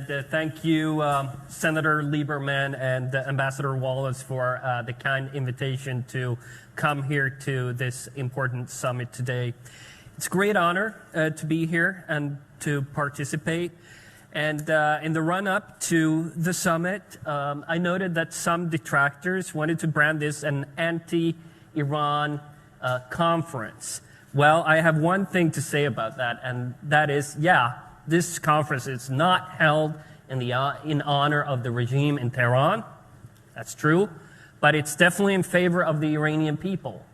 Thank you, Senator Lieberman and Ambassador Wallace for the kind invitation to come here to this important summit today. It's a great honor to be here and to participate. And in the run-up to the summit, I noted that some detractors wanted to brand this an anti-Iran conference. Well, I have one thing to say about that, and that is, this conference is not held in honor of the regime in Tehran. That's true. But it's definitely in favor of the Iranian people.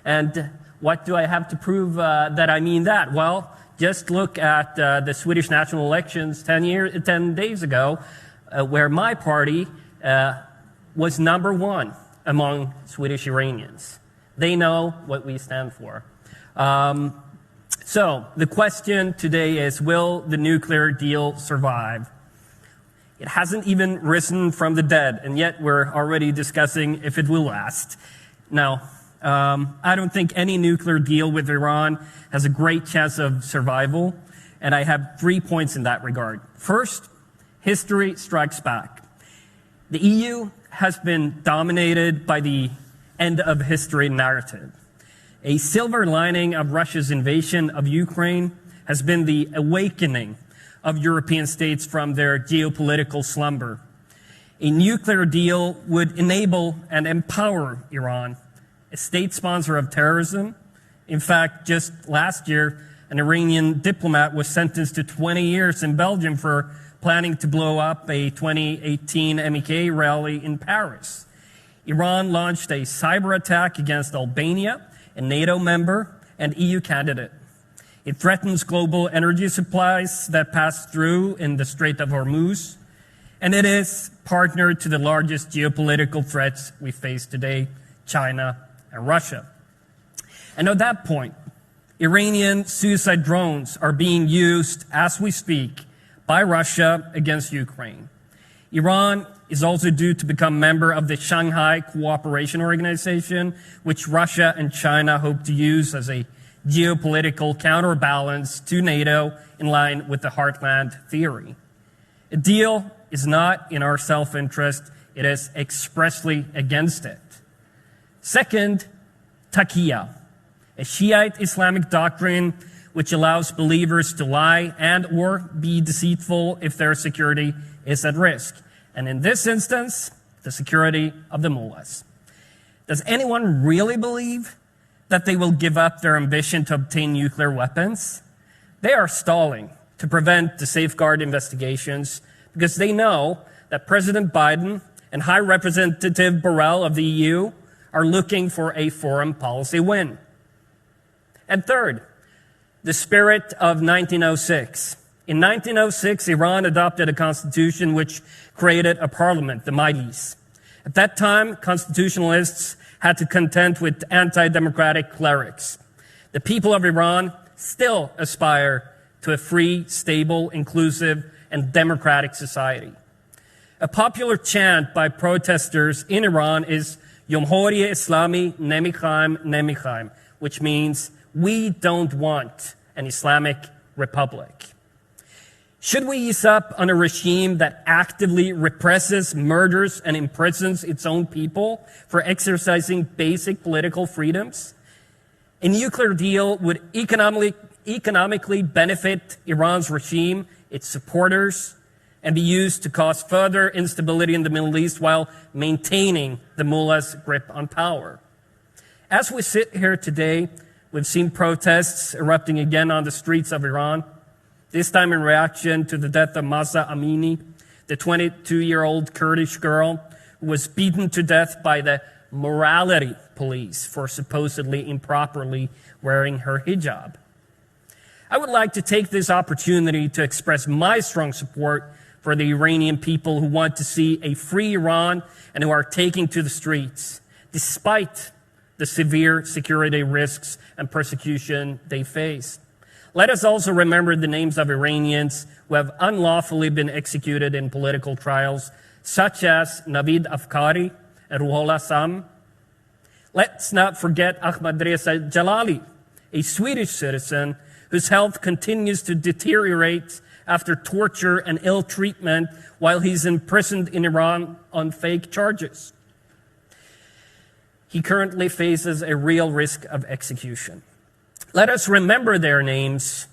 And what do I have to prove that I mean that? Well, just look at the Swedish national elections 10 days ago, where my party was number one among Swedish Iranians. They know what we stand for. So the question today is, will the nuclear deal survive? It hasn't even risen from the dead, and yet we're already discussing if it will last. Now, I don't think any nuclear deal with Iran has a great chance of survival, and I have 3 points in that regard. First, history strikes back. The EU has been dominated by the end of history narrative. A silver lining of Russia's invasion of Ukraine has been the awakening of European states from their geopolitical slumber. A nuclear deal would enable and empower Iran, a state sponsor of terrorism. In fact, just last year, an Iranian diplomat was sentenced to 20 years in Belgium for planning to blow up a 2018 MEK rally in Paris. Iran launched a cyber attack against Albania, a NATO member and EU candidate. It threatens global energy supplies that pass through in the Strait of Hormuz, and it is partner to the largest geopolitical threats we face today, China and Russia. And at that point, Iranian suicide drones are being used as we speak by Russia against Ukraine. Iran is also due to become a member of the Shanghai Cooperation Organization, which Russia and China hope to use as a geopolitical counterbalance to NATO in line with the heartland theory. A deal is not in our self-interest, it is expressly against it. Second, taqiyya, a Shiite Islamic doctrine which allows believers to lie and or be deceitful if their security is at risk. And in this instance, the security of the mullahs. Does anyone really believe that they will give up their ambition to obtain nuclear weapons? They are stalling to prevent the safeguard investigations because they know that President Biden and High Representative Borrell of the EU are looking for a foreign policy win. And third, the spirit of 1906. In 1906, Iran adopted a constitution which created a parliament, the Majlis. At that time, constitutionalists had to contend with anti-democratic clerics. The people of Iran still aspire to a free, stable, inclusive, and democratic society. A popular chant by protesters in Iran is Jomhuri Islami Nemikhaim, which means we don't want an Islamic republic. Should we ease up on a regime that actively represses, murders, and imprisons its own people for exercising basic political freedoms? A nuclear deal would economically benefit Iran's regime, its supporters, and be used to cause further instability in the Middle East while maintaining the mullahs' grip on power. As we sit here today, we've seen protests erupting again on the streets of Iran, this time in reaction to the death of Mahsa Amini, the 22-year-old Kurdish girl who was beaten to death by the morality police for supposedly improperly wearing her hijab. I would like to take this opportunity to express my strong support for the Iranian people who want to see a free Iran and who are taking to the streets, despite the severe security risks and persecution they face. Let us also remember the names of Iranians who have unlawfully been executed in political trials, such as Navid Afkari and Ruhollah Sam. Let's not forget Ahmad Reza Jalali, a Swedish citizen whose health continues to deteriorate after torture and ill treatment while he's imprisoned in Iran on fake charges. He currently faces a real risk of execution. Let us remember their names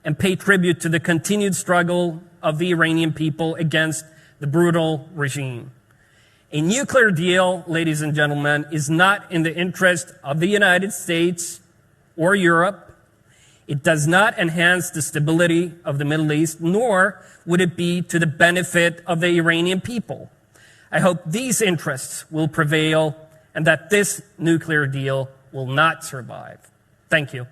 and pay tribute to the continued struggle of the Iranian people against the brutal regime. A nuclear deal, ladies and gentlemen, is not in the interest of the United States or Europe. It does not enhance the stability of the Middle East, nor would it be to the benefit of the Iranian people. I hope these interests will prevail and that this nuclear deal will not survive. Thank you.